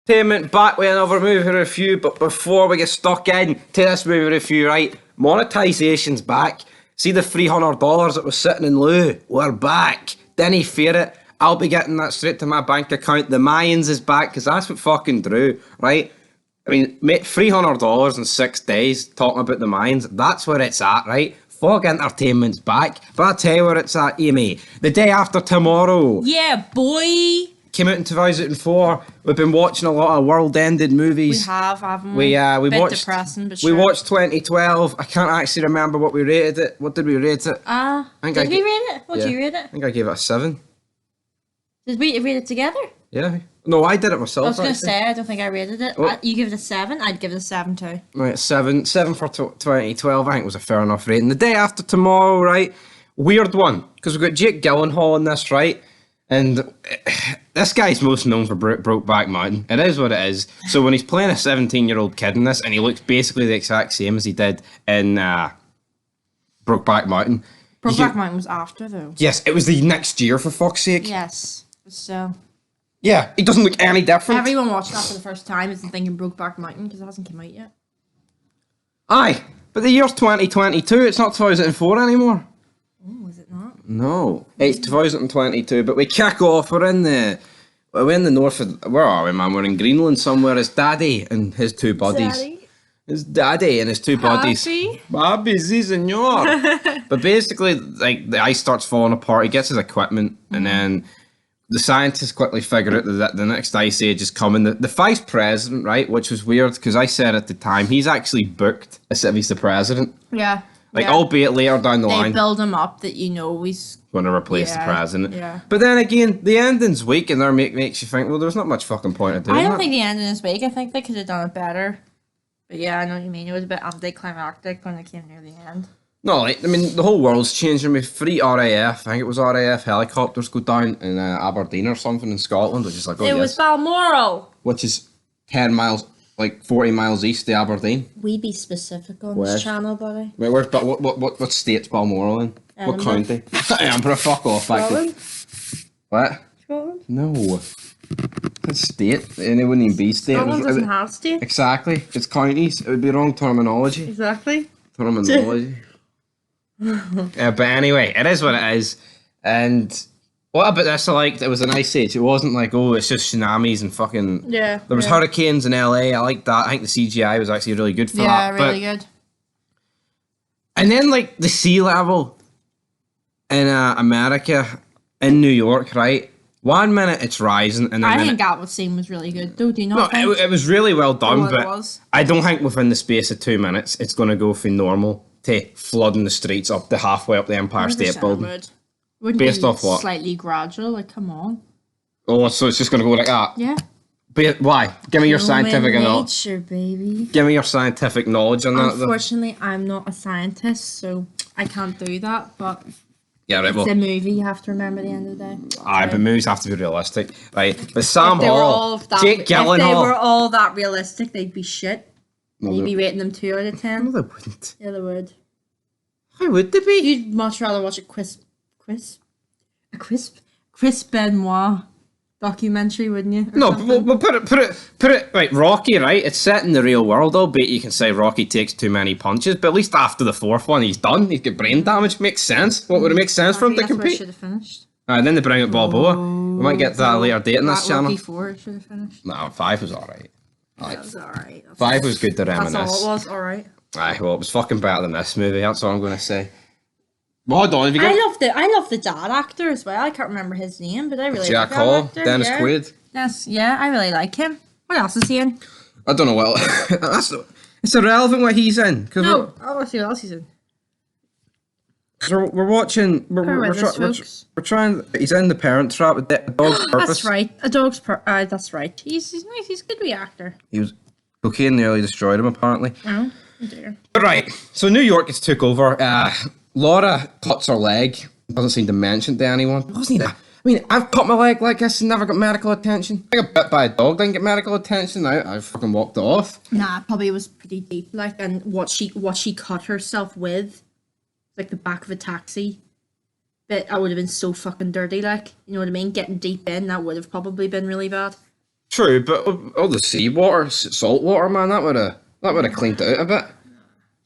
Entertainment, back with another movie review, but before we get stuck in to this movie review, right, monetisation's back. See the $300 that was sitting in lieu? We're back. Didn't fear it. I'll be getting that straight to my bank account. The Mayans is back, because that's what fucking drew, right? I mean, mate, $300 in 6 days talking about the Mayans, that's where it's at, right? Fog Entertainment's back. But I'll tell you where it's at, Amy. The day after tomorrow. Yeah, boy. Came out in 2004. We've been watching a lot of world-ended movies. We have, haven't we? We Bit watched. depressing, but we sure. watched 2012. I can't actually remember what we rated it. What did we rate it? Did we rate it? What did you rate it? I think I gave it a 7. Did we rate it together? Yeah. No, I did it myself. I was going to say, I don't think I rated it. Oh. You give it a 7, I'd give it a 7 too. Right, 7 for 2012. I think was a fair enough rating. The day after tomorrow, right? Weird one, because we've got Jake Gyllenhaal in this, right? And this guy's most known for Brokeback Mountain. It is what it is. So when he's playing a 17-year-old kid in this, and he looks basically the exact same as he did in Brokeback Mountain. Brokeback Mountain was after, though. Yes, it was the next year, for fuck's sake. Yes, but still. Yeah, he doesn't look any different. Everyone watching that for the first time isn't thinking Brokeback Mountain, because it hasn't come out yet. Aye, but the year's 2022. It's not 2004 anymore. Oh, is it not? No, it's 2022. But we kick off. We're in the north of. Where are we, man? We're in Greenland somewhere. His daddy and his two buddies. Daddy? His daddy and his two buddies. Papi, si, senor. But basically, like, the ice starts falling apart. He gets his equipment, and then the scientists quickly figure out that the next ice age is coming. The vice president, right, which was weird because I said at the time he's actually booked as if he's the president. Yeah. Like, albeit later down the line. They build him up that he's going to replace the president. Yeah. But then again, the ending's weak, and there makes you think, well, there's not much fucking point of doing that. I don't think the ending is weak. I think they could have done it better. But yeah, I know what you mean. It was a bit anticlimactic when it came near the end. No, like, I mean, the whole world's changing with 3 RAF. I think it was RAF helicopters go down in Aberdeen or something in Scotland, which is like, it was Balmoral, which is 10 miles, like 40 miles east of Aberdeen. We be specific on this channel, buddy. Wait, where's what state's Balmoral in? What county? Edinburgh, fuck off. Scotland? What? Scotland? No. It's state, and it wouldn't even be state. Scotland doesn't have state. Exactly. It's counties. It would be wrong terminology. Exactly. Terminology. But anyway, it is what it is. And what about this I liked? It was an ice age. It wasn't like, oh, it's just tsunamis and fucking... Yeah. There was hurricanes in LA. I liked that. I think the CGI was actually really good for that. Yeah, really good. And then, like, the sea level in America, in New York, right? 1 minute it's rising, and then I think that scene was really good, though. Do you not think? It was really well done, Well, it but was. I don't think within the space of 2 minutes it's going to go from normal to flooding the streets up to halfway up the Empire State Building. Wouldn't Based be off what? Slightly gradual, like, come on. Oh, so it's just going to go like that? Yeah. But why? Give me your scientific knowledge. Nature, baby. Give me your scientific knowledge on that. Unfortunately, I'm not a scientist, so I can't do that, but... Yeah, right. It's a movie, you have to remember at the end of the day. Aye, but movies have to be realistic, right? But Sam Hall, Jake Gyllenhaal. If they were all that realistic, they'd be shit. No, You'd be rating them 2 out of 10. No, they wouldn't. Yeah, they would. How would they be? You'd much rather watch a Chris Benoit documentary, wouldn't you? No, but put it right. Rocky, right? It's set in the real world, albeit you can say Rocky takes too many punches. But at least after the 4th one, he's done. He's got brain damage. Makes sense. What would it make sense for him to compete? Should have finished. Then they bring out Balboa. We might get to that later date in this channel. Rocky 4 should have finished. No, 5 was alright. That was alright. 5 was good to reminisce. That's all it was. Alright. Aye, well, it was fucking better than this movie. That's all I'm going to say. Well, hold on. I love the dad actor as well. I can't remember his name, but I really Jack like Hall, that actor. Dennis Quaid. Yes, yeah, I really like him. What else is he in? I don't know. Well, it's irrelevant what he's in. No, I'll see what else he's in. So we're watching. We're trying. He's in The Parent Trap. A Dog's Purpose. That's right. That's right. He's nice. He's a good wee actor. He was cocaine nearly destroyed him apparently. Oh dear. But right. So New York gets took over. Laura cuts her leg. Doesn't seem to mention to anyone. Wasn't he? I mean, I've cut my leg like this and never got medical attention. I got bit by a dog, didn't get medical attention. I fucking walked it off. Nah, probably was pretty deep. Like, and what she cut herself with, like the back of a taxi. But I would have been so fucking dirty. Like, you know what I mean? Getting deep in, that would have probably been really bad. True, but all the seawater, salt water, man, that would have cleaned it out a bit.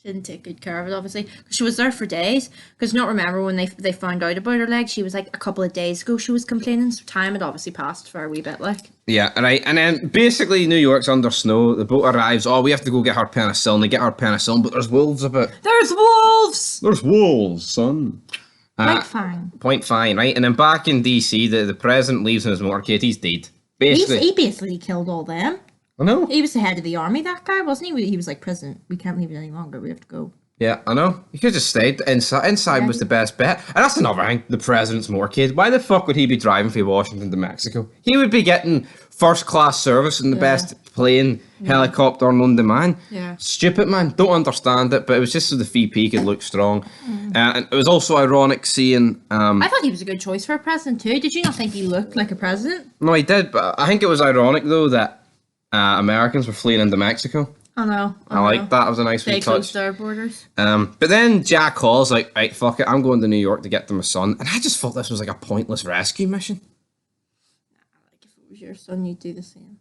She didn't take good care of it, obviously. 'Cause she was there for days. Because not remember when they found out about her leg, she was like a couple of days ago she was complaining, so time had obviously passed for a wee bit, like. Yeah, right. And then basically New York's under snow. The boat arrives. Oh, we have to go get her penicillin. They get her penicillin, but there's wolves about. There's wolves! There's wolves, son. Like, fine. Point fine, right? And then back in DC, the president leaves in his motorcade. He's dead. Basically. He basically killed all them. I know. He was the head of the army, that guy, wasn't he? He was like, President, we can't leave it any longer. We have to go. Yeah, I know. You could have just stayed inside. Inside was the best bet. And that's another thing. The president's motorcade. Why the fuck would he be driving from Washington to Mexico? He would be getting first class service in the best plane, helicopter, known to man. Yeah. Stupid, man. Don't understand it. But it was just so the VP could look strong. And it was also ironic seeing. I thought he was a good choice for a president too. Did you not think he looked like a president? No, he did. But I think it was ironic though that Americans were fleeing into Mexico. I know. I like that. It was a nice They wee touch. closed their borders. But then Jack Hall's like, right, fuck it, I'm going to New York to get to my son. And I just thought this was like a pointless rescue mission. Like if it was your son, you'd do the same.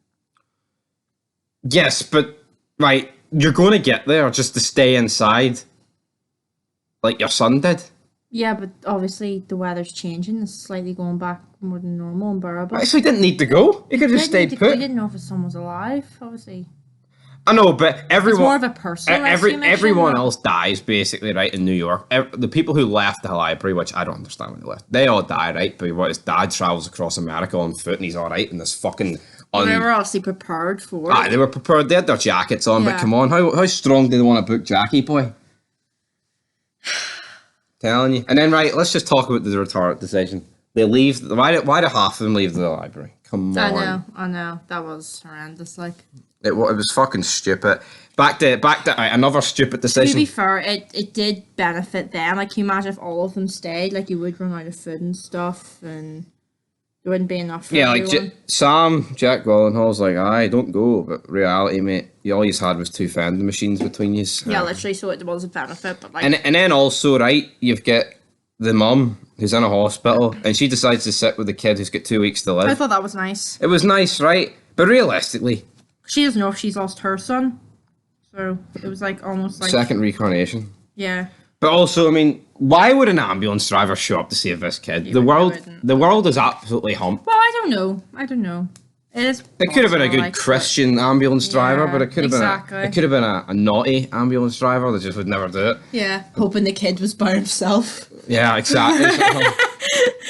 Yes, but, right, you're going to get there just to stay inside like your son did. Yeah, but obviously the weather's changing. It's slightly going back more than normal and bearable. Right, so he didn't need to go. He could have just stayed We put. didn't know if his son was alive, obviously. I know, but everyone... It's more of a personal rescue mission, everyone though. else dies, basically, right, in New York. The people who left the library, which I don't understand when they left, they all die, right? But what his dad travels across America on foot and he's all right in this fucking... They were obviously prepared for it. They were prepared. They had their jackets on, but Yeah. come on, how strong do they want to book Jackie, boy? Telling you. And then, right, let's just talk about the retarded decision. They leave. Why do half of them leave the library? Come on. I know. That was horrendous. Like, It was fucking stupid. Back to right, another stupid to decision. be fair, it did benefit them. Like, can you imagine if all of them stayed? Like, you would run out of food and stuff, and there wouldn't be enough for Yeah, like everyone. Jack Gyllenhaal's like, aye, don't go. But reality, mate, all you had was 2 vending machines between you. Yeah, literally. So it was a benefit, but like, And then also, right, you've got the mum who's in a hospital, and she decides to sit with the kid who's got 2 weeks to live. I thought that was nice. It was nice, right? But realistically, She doesn't know if she's lost her son, so it was like almost like second reincarnation. yeah. But also, I mean, why would an ambulance driver show up to save this kid? The wouldn't. world is absolutely humped. Well, I don't know. It is. It could have been a good possible, like, Christian ambulance driver, Yeah, but it could have exactly. been a naughty ambulance driver that just would never do it. Yeah, hoping the kid was by himself. Yeah, exactly.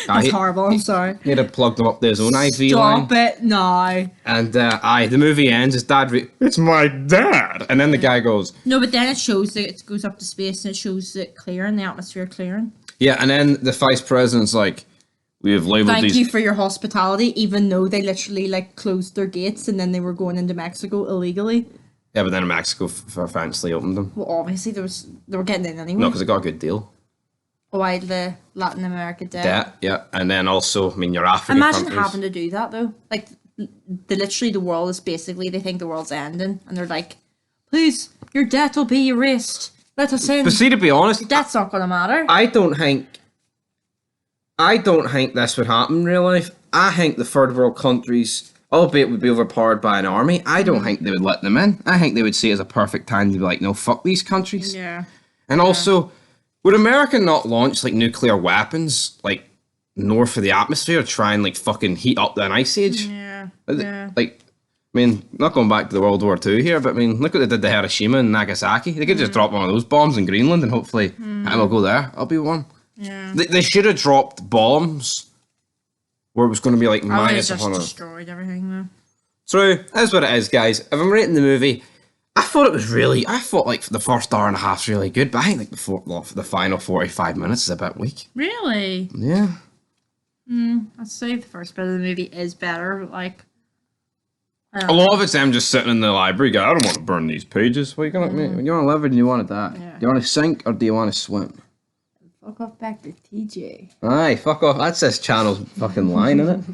That's horrible. I'm sorry. He'd have plugged him up to his own IV line. Stop it now. And the movie ends. His dad, it's my dad, and then the guy goes, No, but then it shows that it goes up to space and it shows it clearing, the atmosphere clearing. yeah, and then the vice president's like, we have labeled Thank these. you for your hospitality, even though they literally like closed their gates and then they were going into Mexico illegally. Yeah, but then Mexico eventually opened them. Well, obviously they were getting in anyway. No, because they got a good deal. Why the Latin America debt? Debt, yeah, and then also, I mean, your African Imagine countries. having to do that though. Like, literally the world is basically, they think the world's ending, and they're like, "Please, your debt will be erased. Let us in." But see, to be honest, That's not gonna matter. I don't think this would happen in real life. I think the third world countries, albeit would be overpowered by an army, I don't think they would let them in. I think they would see it as a perfect time to be like, no, fuck these countries. Yeah. And also, would America not launch like nuclear weapons like north of the atmosphere to try and like fucking heat up an ice age? Yeah. Like, I mean, not going back to the World War II here, but I mean, look what they did to Hiroshima and Nagasaki. They could just drop one of those bombs in Greenland and hopefully I will go there. I'll be one. Yeah. They should have dropped bombs where it was going to be like I would have minus just 100. destroyed everything though. True, that's what it is, guys. If I'm rating the movie, I thought like the first hour and a half's really good, but I think like the final 45 minutes is a bit weak. Really? Yeah. I'd say the first bit of the movie is better, but like, I A don't lot of it's them just sitting in the library going, I don't want to burn these pages. What are you going to make? When you want to live or do you want to die? Yeah. Do you want to sink or do you want to swim? fuck off back to TJ. Aye, fuck off. That's this channel's fucking line, isn't it?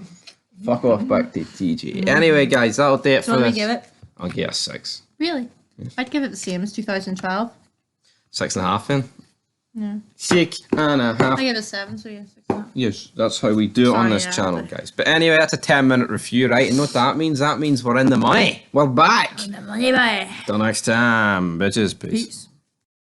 Fuck off back to TG. Anyway, guys, that'll do it So for what do this. we give it? I'll give it a 6. Really? I'd give it the same as 2012. 6.5 then. Yeah. 6.5. I give it a 7, so yeah, 6.5. Yes, that's how we do it on Sorry, this yeah, channel, but- guys. But anyway, that's a 10-minute review, right? And what that means? That means we're in the money. We're back. The money, bye. Till next time, bitches. Peace. Peace.